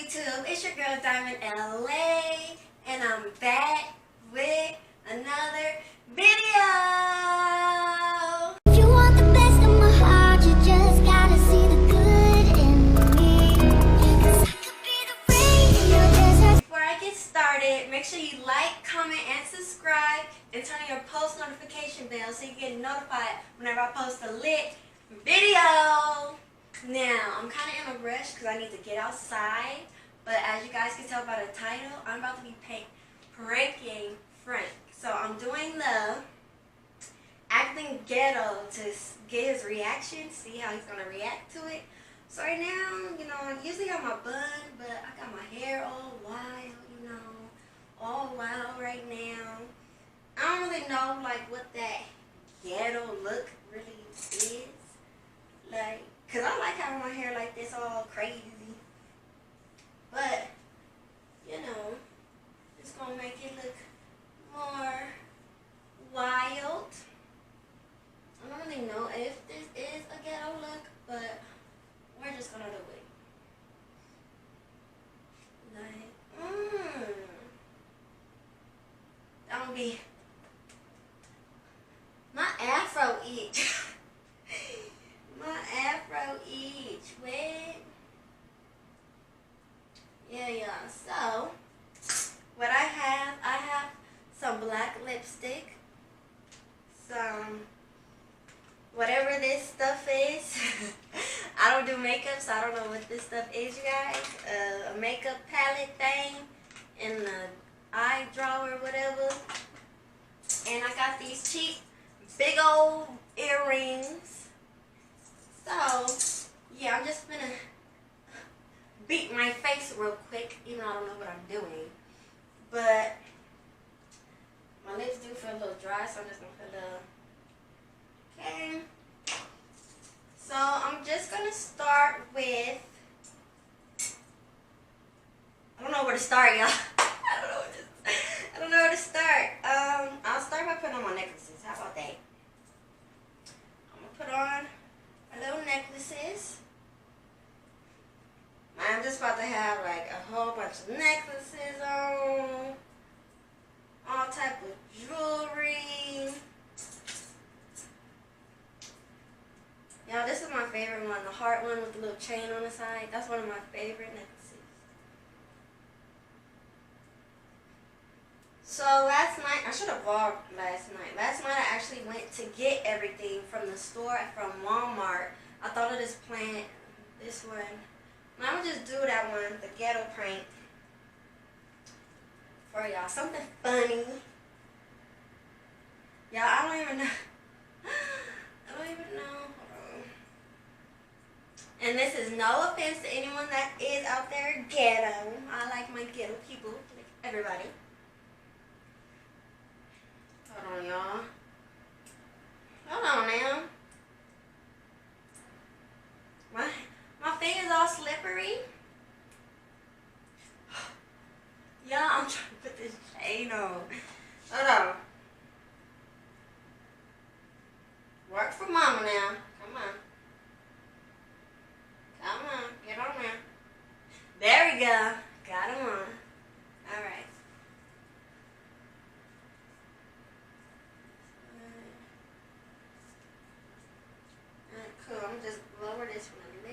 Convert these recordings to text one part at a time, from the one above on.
YouTube? It's your girl Diamond LA, and I'm back with another video. If you want the best of my heart, you just gotta see the good in me. 'Cause I could be the rain in your desert. Before I get started, make sure you like, comment, and subscribe, and turn on your post notification bell so you get notified whenever I post a lit video. Now, I'm kind of in a rush because I need to get outside, but as you guys can tell by the title, I'm about to be pranking Frank. So I'm doing the acting ghetto to get his reaction, see how he's going to react to it. So right now, you know, I usually have my bun, but I got my hair all wild, you know, all wild right now. I don't really know, like, what that ghetto look really is. Like, cause I like having my hair like this, all crazy. But, you know, it's gonna make it look more wild. I don't really know if this is a ghetto look, but we're just gonna do it. Like, that would be my afro itch. My afro itch. Wait. Yeah. So, what I have some black lipstick, some whatever this stuff is. I don't do makeup, so I don't know what this stuff is, you guys. A makeup palette thing, and the eye drawer, whatever. And I got these cheap, big old earrings. So, yeah, I'm just gonna beat my face real quick, even though I don't know what I'm doing. But my lips do feel a little dry, so I'm just gonna put a okay. So I'm just gonna start with, I don't know where to start, y'all. I don't know where to start. I'll start by putting on my necklaces. How about that? I'm gonna put on my little necklaces. I'm just about to have like a whole bunch of necklaces on, all type of jewelry. Y'all, this is my favorite one, the heart one with the little chain on the side. That's one of my favorite necklaces. So last night, I should have vlogged last night. Last night I actually went to get everything from the store, from Walmart. I thought of this plant, this one. And I'm gonna just do that one, the ghetto prank, for y'all. Something funny. Y'all, I don't even know. I don't even know. Hold on. And this is no offense to anyone that is out there ghetto. I like my ghetto people, like everybody. Hold on, y'all. Hold on now. My finger's all slippery. Y'all, I'm trying to put this chain on. Hold on. Work for mama now. Come on. Come on. Get on there. There we go. Got him on. Alright. Cool. I'm just lower this one a little bit.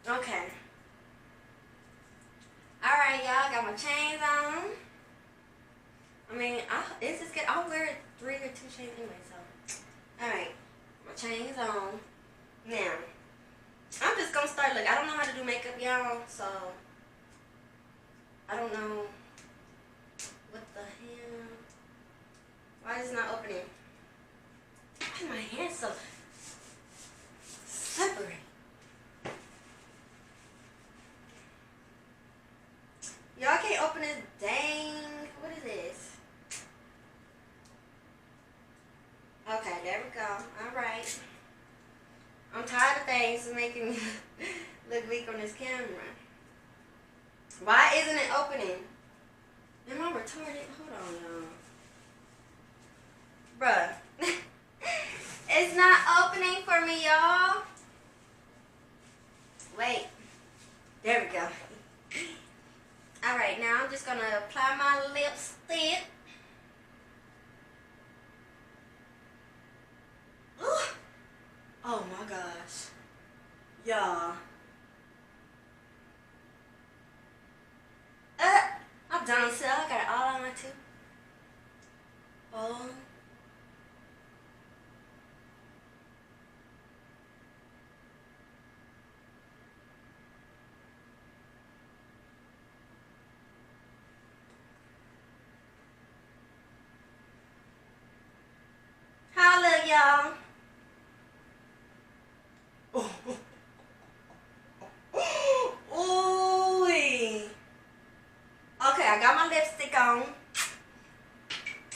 Okay. Alright, y'all. Got my chains on. I mean, it's just good. I'll wear 3 or 2 chains anyway, so. Alright. My chains on. Now, I'm just gonna start. Look, I don't know how to do makeup, y'all, so. I don't know. What the hell? Why is it not opening? Why is my hand so slippery? Y'all can't open this dang. What is this? Okay, there we go. Alright. I'm tired of things making me look weak on this camera. Why isn't it opening? Am I retarded? Hold on, y'all. Bruh. It's not opening for me, y'all. Wait. There we go. Alright, now I'm just going to apply my lipstick. Ooh. Oh my gosh. Y'all. I'm done, so I got it all on my too. Oh. Holla, y'all. Ooh. Okay, I got my lipstick on.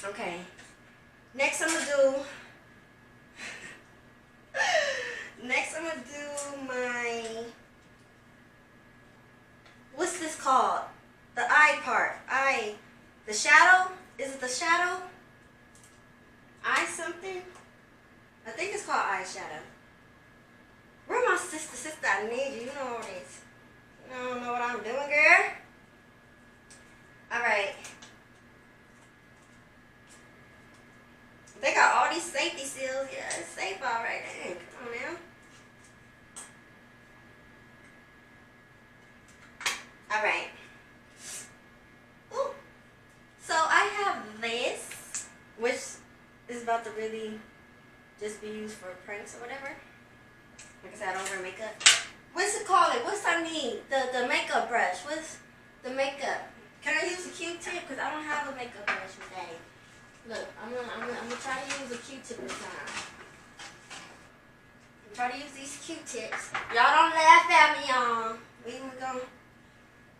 Okay. Next I'm gonna do my, what's this called? The eye part. The shadow? Is it the shadow? Eye something? I think it's called eyeshadow. Where my sister? Sister, I need you. You know all this. You don't know what I'm doing, girl? Alright. They got all these safety seals. Yeah, it's safe alright. Dang, come on now. Alright. Ooh. So I have this, which is about to really just be used for pranks or whatever. Like I said, I don't wear makeup. What's it called? What's I need? The makeup brush. What's the makeup? Can I use a Q-tip? Because I don't have a makeup brush today. Look, I'm gonna try to use a Q-tip this time. I'm trying to use these Q-tips. Y'all don't laugh at me, y'all. We gonna.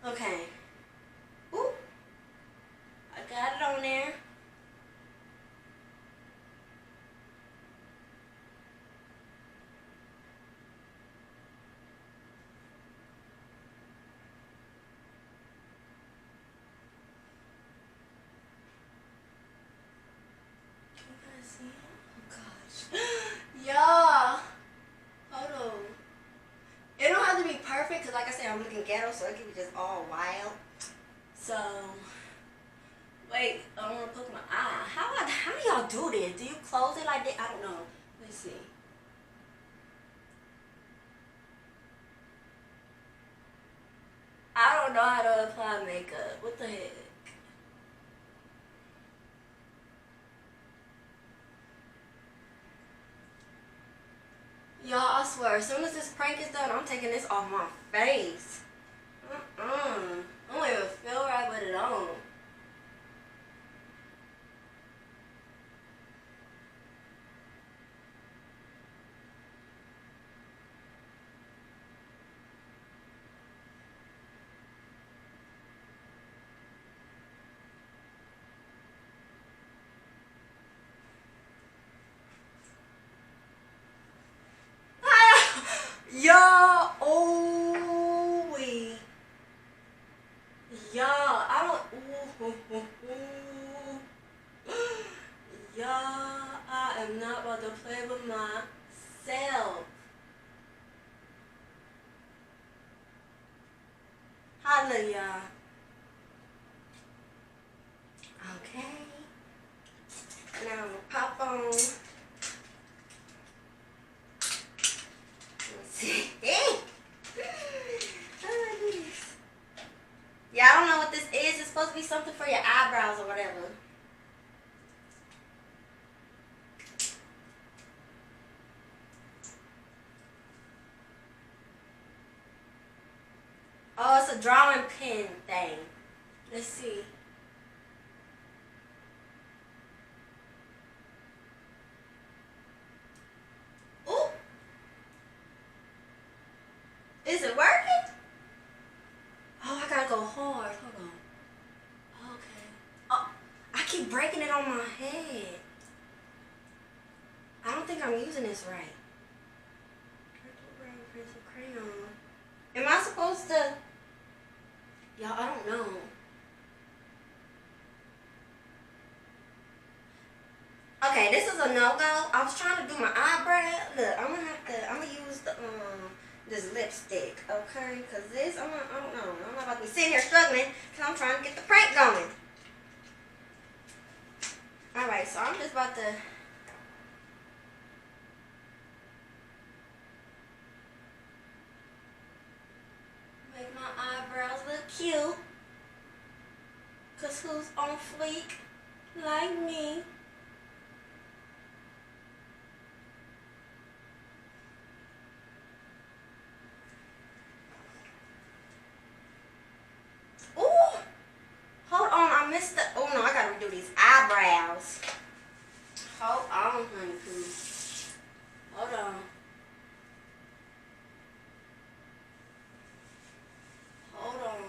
Okay. Ooh. I got it on there. Y'all, hold on. It don't have to be perfect because, like I said, I'm looking ghetto, so it can be just all wild. So, wait, I don't want to poke my eye. How do y'all do this? Do you close it like that? I don't know. Let's see. I don't know how to apply makeup. What the heck? Y'all, I swear, as soon as this prank is done, I'm taking this off my face. I don't even feel right with it on. Y'all, oh wait. Y'all, I don't. Y'all, I am not about to play with myself. Holla, y'all. Okay. Now I'm gonna pop on. Yeah, I don't know what this is. It's supposed to be something for your eyebrows or whatever. Oh, it's a drawing pen thing. Let's see. Ooh. Is it working? Oh, I gotta go hard. Hold on. Okay. Oh, I keep breaking it on my head. I don't think I'm using this right. Brown pencil crayon. Am I supposed to? Y'all, I don't know. Okay, this is a no-go. I was trying to do my eyebrow. Look, I'm gonna use the this lipstick, okay? Cause this, I don't know. I'm not about to be sitting here struggling because I'm trying to get the prank going. All right, so I'm just about to. Make my eyebrows look cute. Cause who's on fleek like me? Ooh! Hold on, I missed the. Oh no, I gotta redo these eyebrows. Hold on, honey, please. Hold on. Hold on.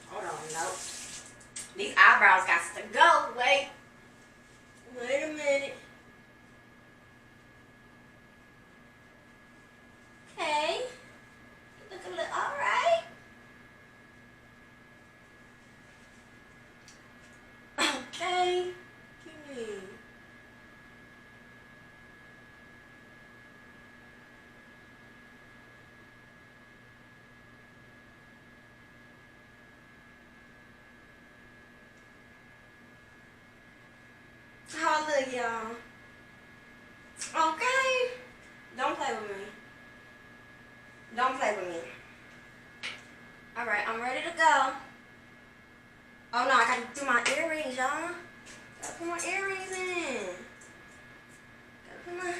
Hold on, nope. These eyebrows got to go. Wait a minute. Okay. Look a little, all right. Okay. Give me. How look, y'all? Okay. Don't play with me. Don't play with me. Alright, I'm ready to go. Oh no, I gotta do my earrings, y'all. Gotta put my earrings in. Gotta put my.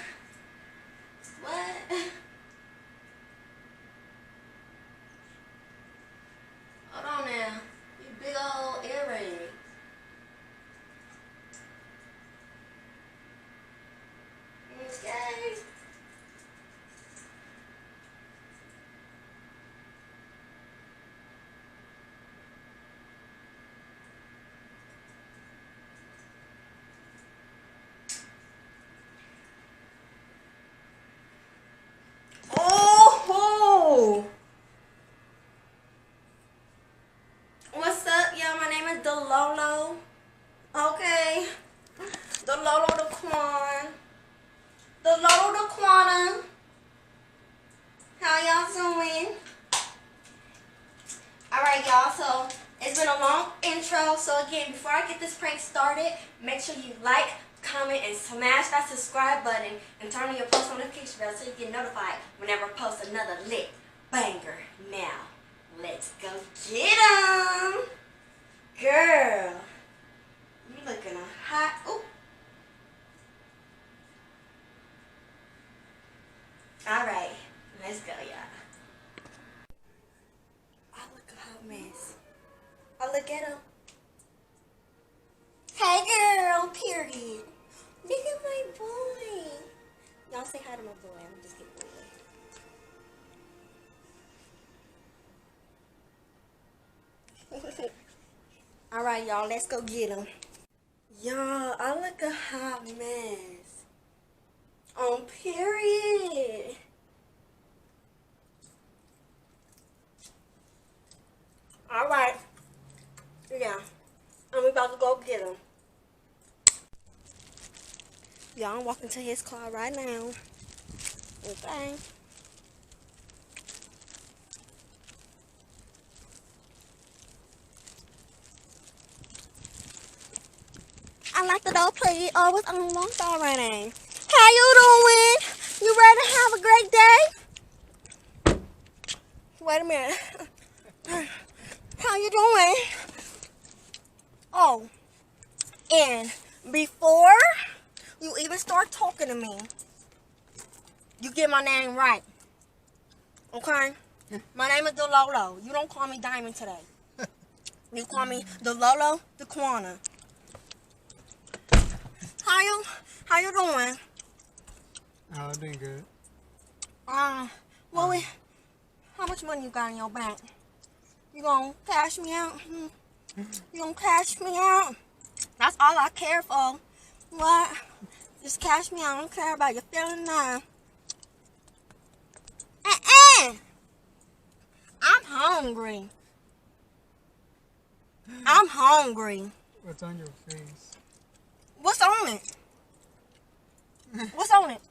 What? Hold on now. You big old earrings. Okay. Oh! What's up, y'all? My name is Dilolo. Okay. Dilolo Diquana. Dilolo Diquana. How y'all doing? Alright, y'all. So, it's been a long intro. So, again, before I get this prank started, make sure you like, comment, and smash that subscribe button and turn on your post notification bell so you get notified whenever I post another lit banger. Now, let's go get 'em. Girl, you looking hot. Ooh. Alright, let's go, y'all. I look a hot mess. I look at him. Hey, girl, period. Look at my boy. Y'all say hi to my boy. I'm just kidding. Alright, y'all, let's go get him. Y'all, I look a hot mess. On period. Alright. Yeah. I'm about to go get him. Y'all, I'm walking to his car right now. Okay. I like the door, please. Oh, it's unlocked already. How you doing? You ready to have a great day? Wait a minute. How you doing? Oh, and before you even start talking to me, you get my name right. Okay? My name is Dilolo. You don't call me Diamond today. You call me Dilolo Diquana. How you doing? Oh, doing good. Well, how much money you got in your bank? You gonna cash me out? You gonna cash me out? That's all I care for. What? Just cash me out. I don't care about your feeling now. I'm hungry. I'm hungry. What's on your face? What's on it? What's on it?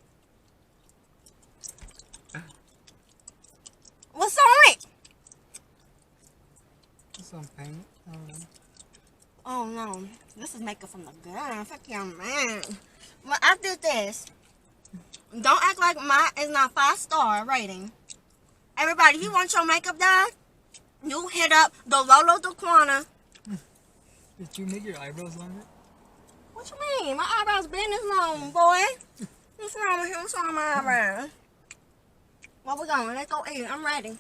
What's on it? Some paint. I don't know. Oh no, this is makeup from the gun. Fuck your man. Well, I did this. Don't act like mine is not 5-star rating. Everybody, if you want your makeup done, you hit up Dilolo Diquana. Did you make your eyebrows longer? What you mean? My eyebrows been this long, boy. What's wrong with him? What's wrong with my eyebrows? Where we going? Let's go eat. I'm ready.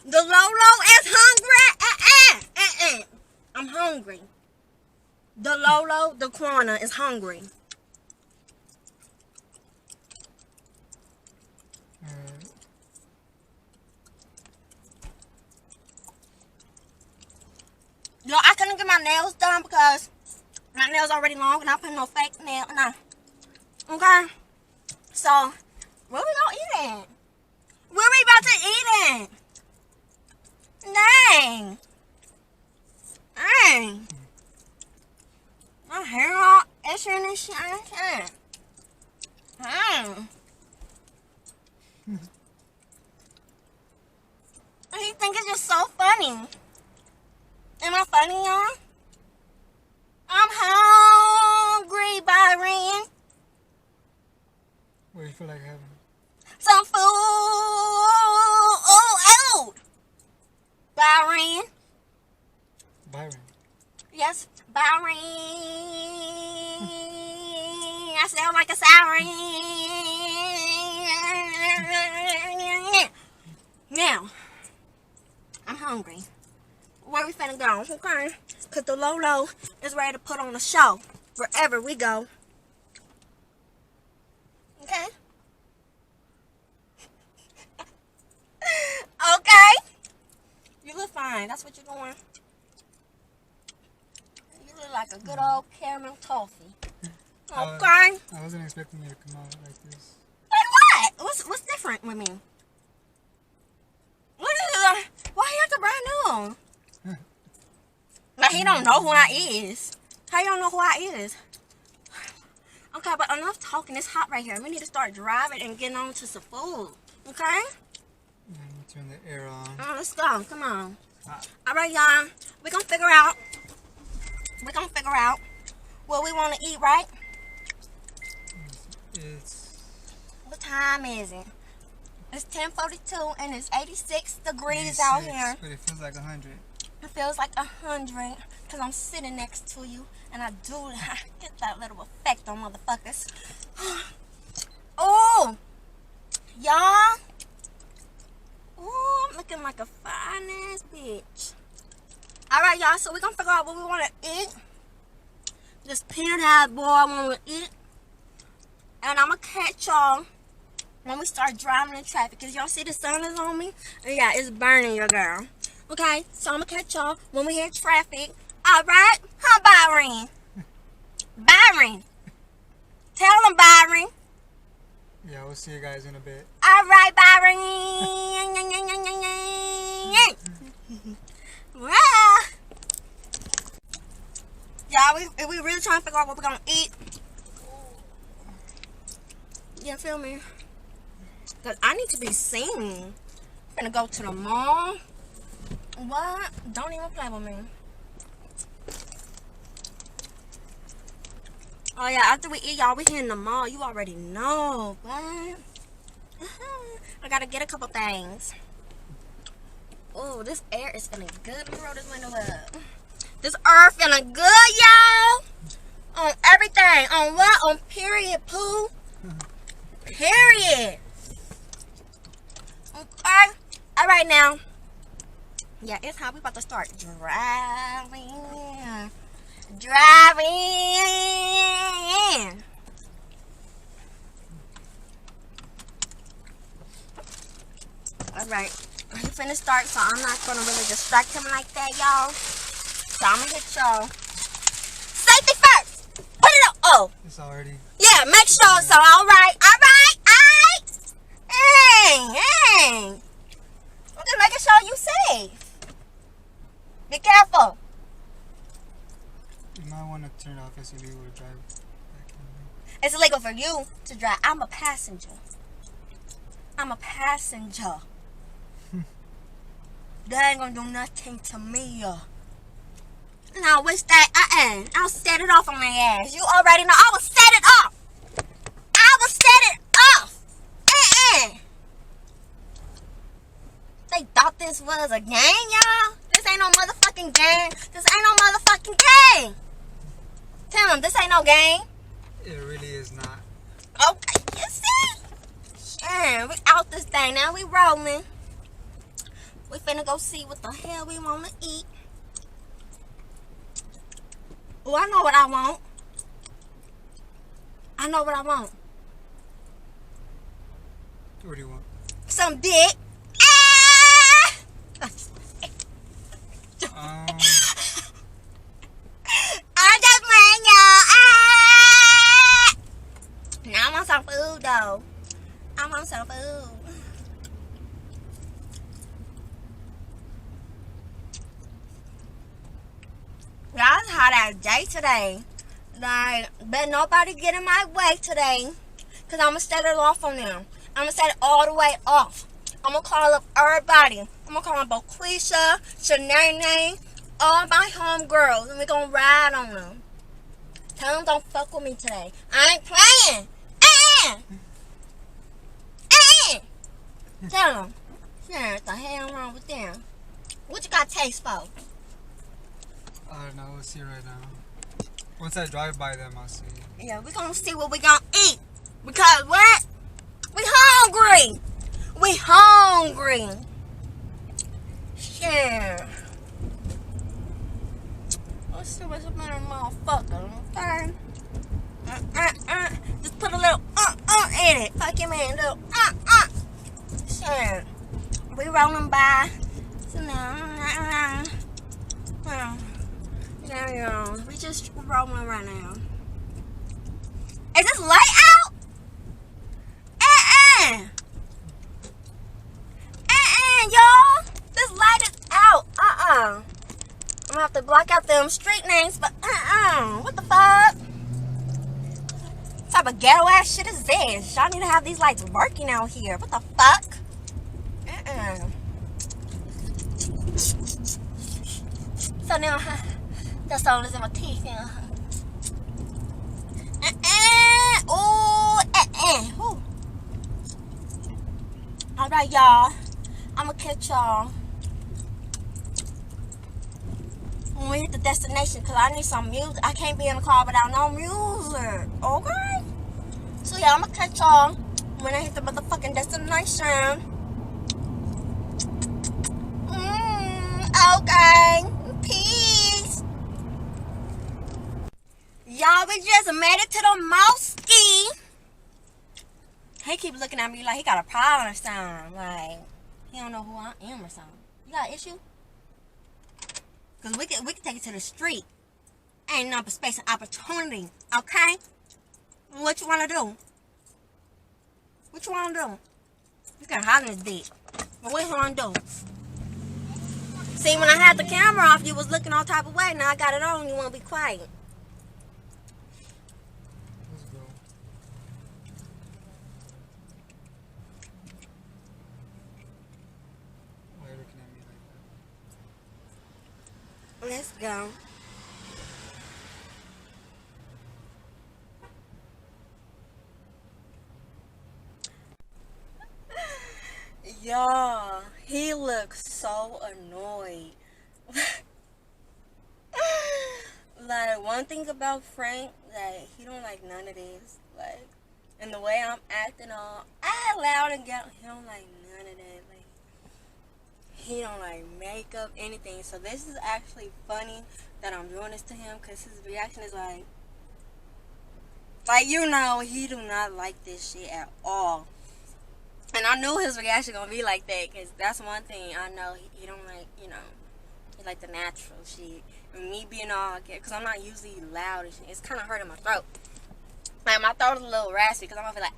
Dilolo is hungry. I'm hungry. Dilolo Diquana is hungry. Alright. Yo, I couldn't get my nails done because my nails already long and I put no fake nail. Nah. Okay? So, where we gonna eat at? Where we about to eat at? Dang. Dang. My hair all itching and shit. I can't. Dang. You think it's just so funny? Am I funny, y'all? I'm hungry, Byron. What do you feel like having? Some food. Oh, Byron. Byron. Yes, Byron. I sound like a siren. Now, I'm hungry. Where we finna go, okay? Because Dilolo is ready to put on a show wherever we go. Okay? Okay? You look fine. That's what you're doing. You look like a good old caramel toffee. Okay? I wasn't expecting you to come out like this. Like what? What's different with me? What is it? Why he acting brand new? Like he don't know who I is. How you don't know who I is? Okay, but enough talking. It's hot right here. We need to start driving and getting on to some food. Okay? Yeah, let me turn the air on. Let's go. Come on. Alright, y'all. We're gonna figure out. What we want to eat, right? It's What time is it? It's 10:42 and it's 86 degrees 86, out here. but it feels like 100. It feels like 100 because I'm sitting next to you and I get that little effect on motherfuckers. Oh, y'all. Oh, I'm looking like a fine ass bitch. All right, y'all. So we're gonna figure out what we want to eat. This peanut boy I want to eat, and I'm gonna catch y'all when we start driving in traffic. Cause y'all see the sun is on me. And yeah, it's burning your girl. Okay, so I'm gonna catch y'all when we hit traffic. Alright? Huh, Byron? Byron. Tell them, Byron. Yeah, we'll see you guys in a bit. Alright, Byron. Wow. Y'all, we really trying to figure out what we're gonna eat. You feel me? Cause I need to be seen. I'm gonna go to the mall. What? Don't even play with me. Oh yeah, after we eat, y'all, we here in the mall. You already know, but I gotta get a couple things. Oh, this air is feeling good. Let me roll this window up. This air feeling good, y'all. On everything. On what? On period, poo. Period. Okay. All right now. Yeah, it's how we about to start driving. Alright, he finna start, so I'm not gonna really distract him like that, y'all. So I'm gonna hit y'all. Safety first! Put it up! Oh! It's already. Yeah, make sure, so alright. Hey! I'm just making sure you safe. Be careful. gonna turn it off. It's illegal to drive back in. It's illegal for you to drive. I'm a passenger. I'm a passenger. That ain't gonna do nothing to me. Now, which that, I'll set it off on my ass. You already know. I will set it off. I will set it off. They thought this was a game, y'all. This ain't no motherfucking game. This ain't no motherfucking game. Tell them, this ain't no game. It really is not. Okay, you see? Yeah, we out this thing now. We rolling. We finna go see what the hell we wanna eat. Oh, I know what I want. I know what I want. What do you want? Some dick. Um, I just playing, y'all. Now I want some food, though. I want some food. Y'all, it's hot out day today. Like, bet nobody get in my way today. Because I'm going to set it off on them. I'm going to set it all the way off. I'm going to call up everybody. I'm going to call up Boquisha, Shanae, all my homegirls. And we're going to ride on them. Tell them don't fuck with me today. I ain't playing. Tell them. Yeah, what the hell wrong with them? What you got taste for? I don't know. We'll see right now. Once I drive by them, I'll see. Yeah, we're going to see what we going to eat. Because what? We hungry. We hungry. Yeah. Let's see what's up in there, motherfucker. Okay? Just put a little in it. Fuck your man, little Sure. We rolling by. So now, we just rolling right now. Is this light out? Y'all. This light is out. I'm gonna have to block out them street names, but what the fuck? What type of ghetto ass shit is this? Y'all need to have these lights working out here. What the fuck? So now, that's all that's in my teeth now. Ooh. Alright, y'all. I'ma catch y'all when we hit the destination, because I need some music. I can't be in the car without no music. Okay? So, yeah, I'ma catch y'all when I hit the motherfucking destination. Okay. Peace. Y'all, we just made it to the Moski. He keep looking at me like he got a problem or something. Like, he don't know who I am or something. You got an issue? Because we can take it to the street. Ain't no space and opportunity. Okay? What you want to do? What you want to do? You can hide in this bitch. But what you want to do? See, when I had the camera off, you was looking all type of way. Now I got it on, you want to be quiet. Let's go. Why are you looking at me like that? Let's go. Y'all, he looks so annoyed. Like, one thing about Frank, like, he don't like none of this. Like, and the way I'm acting all loud and get, he don't like none of that. Like, he don't like makeup, anything. So this is actually funny that I'm doing this to him, because his reaction is like, you know, he do not like this shit at all. And I knew his reaction gonna be like that, because that's one thing I know. He don't like, you know, he like the natural shit. And me being all, because I'm not usually loud and shit, it's kind of hurting my throat. Like, my throat is a little raspy, because I'm gonna be like,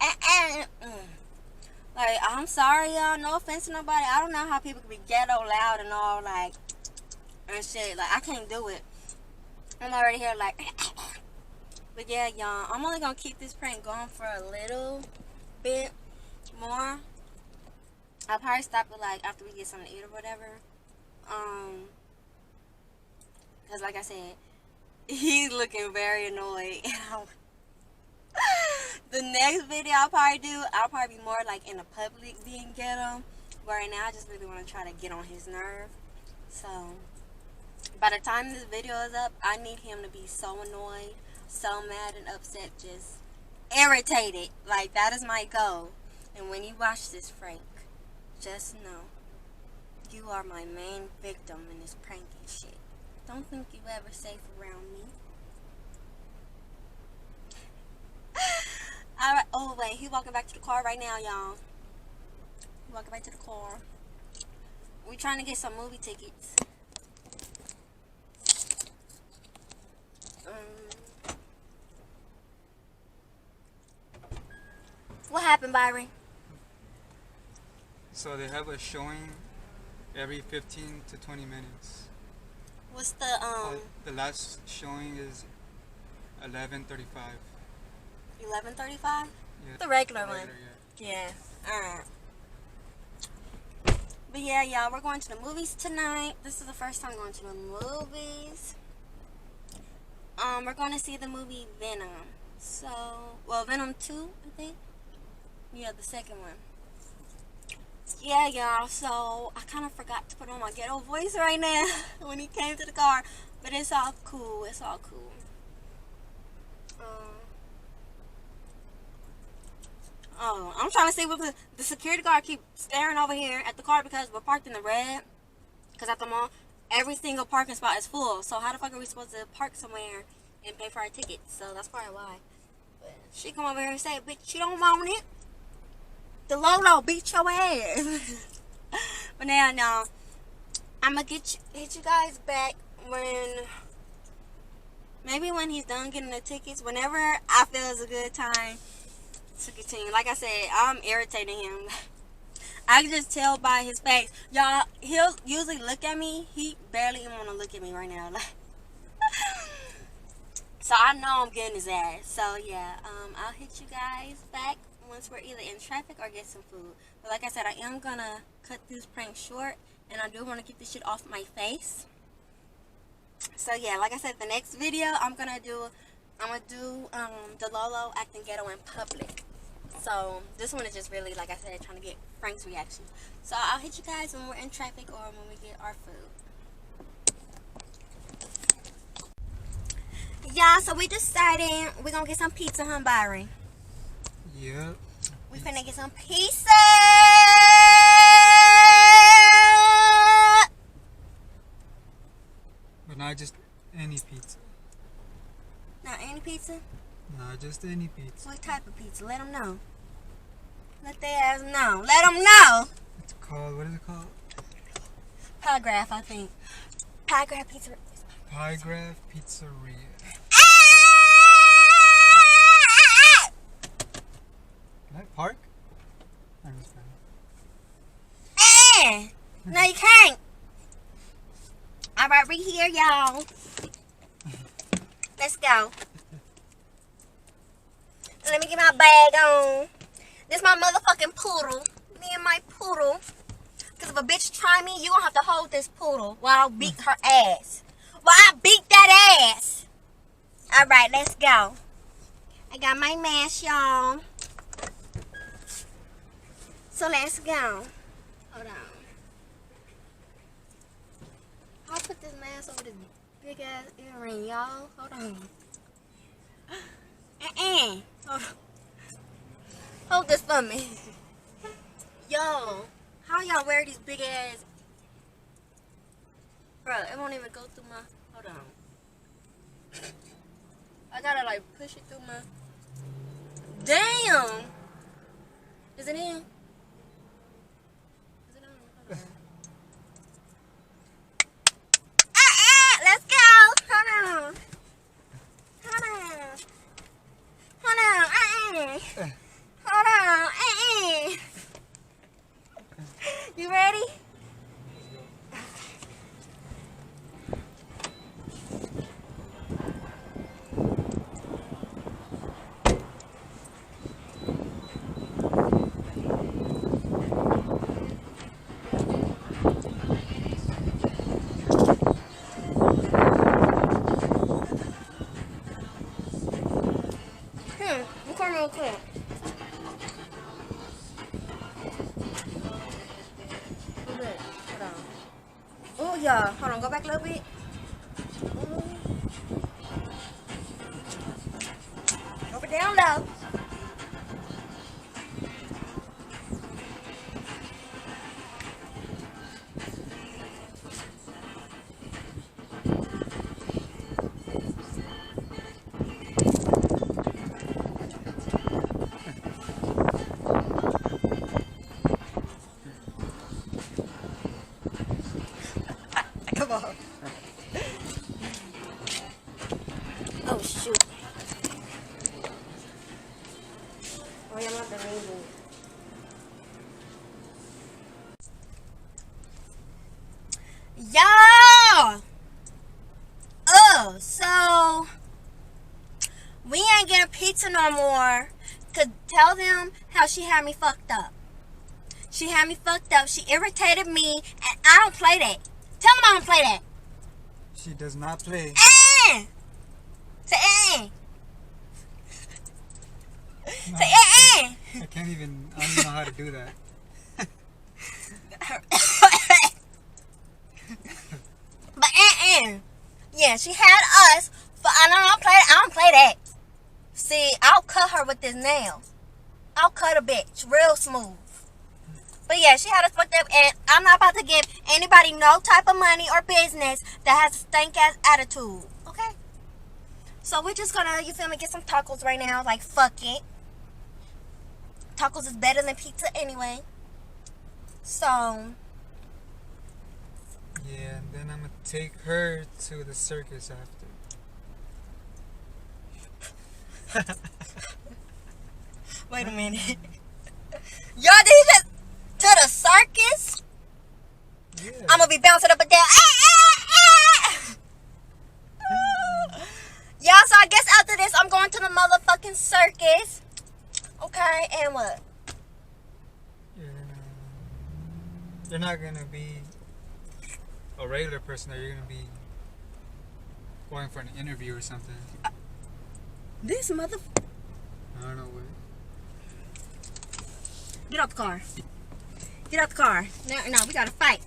Like, I'm sorry, y'all, no offense to nobody. I don't know how people can be ghetto loud and all, like, and shit. Like, I can't do it. I'm already here, like, But yeah, y'all, I'm only gonna keep this prank going for a little bit more. I'll probably stop it like after we get something to eat or whatever. Cause like I said, he's looking very annoyed. The next video I'll probably be more like in the public being ghetto. But right now I just really want to try to get on his nerve. So by the time this video is up, I need him to be so annoyed, so mad and upset, just irritated. Like, that is my goal. And when you watch this prank, just know you are my main victim in this prank and shit. Don't think you ever safe around me. Alright, oh wait, he walking back to the car right now, y'all. He walking back to the car. We trying to get some movie tickets. What happened, Byron? So they have a showing every 15 to 20 minutes. What's the The last showing is 11:35. 11:35? Yeah. The regular one. Yeah. Yeah. Alright. But yeah, y'all, we're going to the movies tonight. This is the first time going to the movies. We're going to see the movie Venom. So, well, Venom 2, I think. Yeah, the second one. Yeah, y'all, so I kind of forgot to put on my ghetto voice right now when he came to the car. But it's all cool. It's all cool. Oh, I'm trying to see what the security guard keep staring over here at the car because we're parked in the red. Because at the mall, every single parking spot is full. So how the fuck are we supposed to park somewhere and pay for our tickets? So that's probably why. But she come over here and say, bitch, you don't want it. Dilolo beat your ass. But now, no. I'm going to hit you guys back maybe when he's done getting the tickets. Whenever I feel it's a good time to continue. Like I said, I'm irritating him. I can just tell by his face. Y'all, he'll usually look at me. He barely even want to look at me right now. So I know I'm getting his ass. So yeah, I'll hit you guys back once we're either in traffic or get some food. But like I said, I am gonna cut this prank short, and I do want to get this shit off my face. So yeah, like I said, the next video I'm gonna do Dilolo acting ghetto in public. So this one is just really, like I said, trying to get Frank's reaction. So I'll hit you guys when we're in traffic or when we get our food. Yeah, so we decided we're gonna get some pizza, huh, Byron? Yep. We finna get some pizza. But not just any pizza. Not any pizza? Not just any pizza. What type of pizza? Let them know. Let their ass know. Let them know. It's called, what is it called? Piegraph, I think. Piegraph Pizza. Piegraph Pizzeria. Can I park? I'm just fine. No, you can't. Alright, we're here, y'all. Let's go. Let me get my bag on. This my motherfucking poodle. Me and my poodle. Because if a bitch try me, you gonna have to hold this poodle while I beat her ass. While I beat that ass. Alright, let's go. I got my mask, y'all. So let's go. Hold on. I'll put this mask over this big ass earring, y'all. Hold on. Hold on. Hold this for me. Yo, how y'all wear these big ass? Bro, it won't even go through my. Hold on. I gotta like push it through my. Damn! Is it in? Is it on? Hold on. Let's go! Hold on. Hold on. Hold on. Hold on. You ready? I'm coming real quick. Hold on. Oh, yeah. Hold on. Go back a little bit. Ooh. Over down low. Come on. Oh, shoot. Oh, yeah, I'm not the rainbow. Y'all! So we ain't getting pizza no more. Could tell them how she had me fucked up. She had me fucked up. She irritated me, and I don't play that. Tell them I don't play that. She does not play. Say No, Say I don't even know how to do that. But yeah, she had us. But I don't play that. See, I'll cut her with this nail. I'll cut a bitch real smooth. But yeah, she had us fucked up, and I'm not about to give anybody no type of money or business that has a stank ass attitude. Okay? So we're just gonna, you feel me, get some tacos right now. Like, fuck it. Tacos is better than pizza anyway. So Yeah, and then I'm gonna take her to the circus after. wait a minute. Y'all did that to the circus? Yeah. I'm gonna be bouncing up and down. Y'all, so I guess after this, I'm going to the motherfucking circus. Okay, and what? You're not gonna be a regular person, or you're gonna be going for an interview or something. This mother... I don't know what. Get out the car. Get out the car. No, we gotta fight.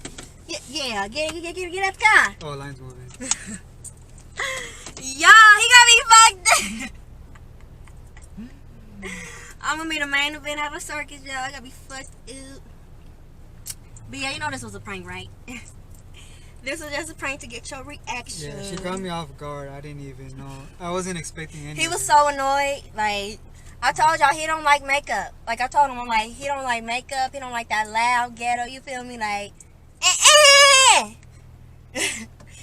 Yeah, get out the car. Oh, line's moving. Y'all, he got me fucked. I'm gonna be the main event at the circus, y'all. I gotta be fucked up. But yeah, you know this was a prank, right? This was just a prank to get your reaction. Yeah, she caught me off guard. I didn't even know. I wasn't expecting anything. He was so annoyed. Like, I told y'all he don't like makeup. Like, I told him, I'm like, he don't like makeup. He don't like that loud ghetto. You feel me? Like,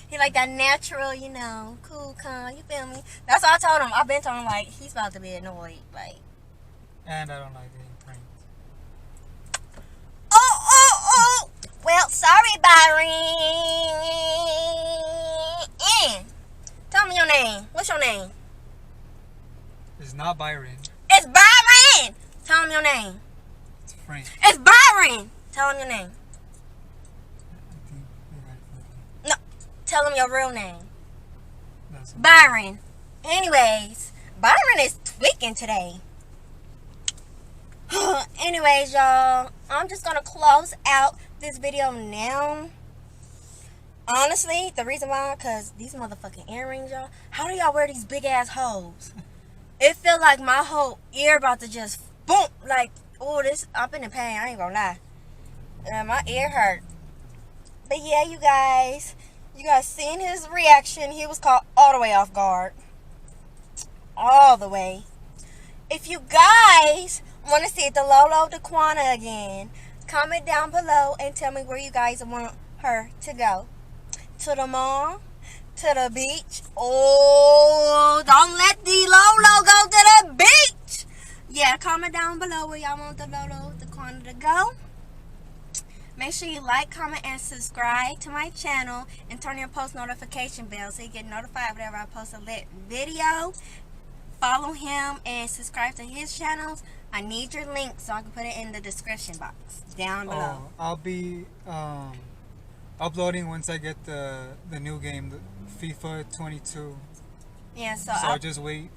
he like that natural, you know, cool, calm. You feel me? That's what I told him. I've been telling him, like, he's about to be annoyed. Like, and I don't like getting pranked. Oh. Well, sorry, Byron. Tell me your name. What's your name? It's not Byron. It's Byron. Tell him your name. It's Frank. It's Byron. Tell him your name. I think you're right. No, tell him your real name. That's Byron. Anyways, Byron is tweaking today. Anyways, y'all, I'm just gonna close out this video now. Honestly, the reason why, cause these motherfucking earrings, y'all. How do y'all wear these big ass hoes? It feel like my whole ear about to just boom. Like, oh, this, I'm in the pain. I ain't gonna lie. My ear hurt. But yeah, you guys seen his reaction. He was caught all the way off guard. All the way. If you guys want to see Dilolo Diquana again, comment down below and tell me where you guys want her to go. To the mall? To the beach? Oh, don't let Dilolo go to the beach! Yeah, comment down below where y'all want Dilolo Diquana to go. Make sure you like, comment, and subscribe to my channel and turn your post notification bell so you get notified whenever I post a lit video. Follow him and subscribe to his channels. I need your link so I can put it in the description box down below. Oh, I'll be uploading once I get the new game, the FIFA 22. Yeah, so So just wait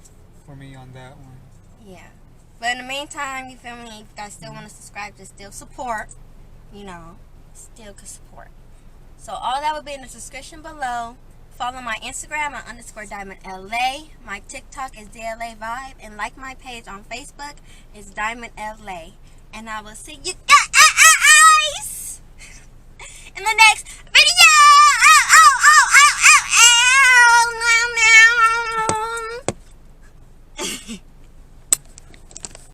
for me on that one. Yeah. But in the meantime, you feel me? If you guys still want to subscribe, just still support. You know, still could support. So all that will be in the description below. Follow my Instagram at _DiamondLA. My TikTok is DLA Vibe. And like my page on Facebook is DiamondLA. And I will see you guys.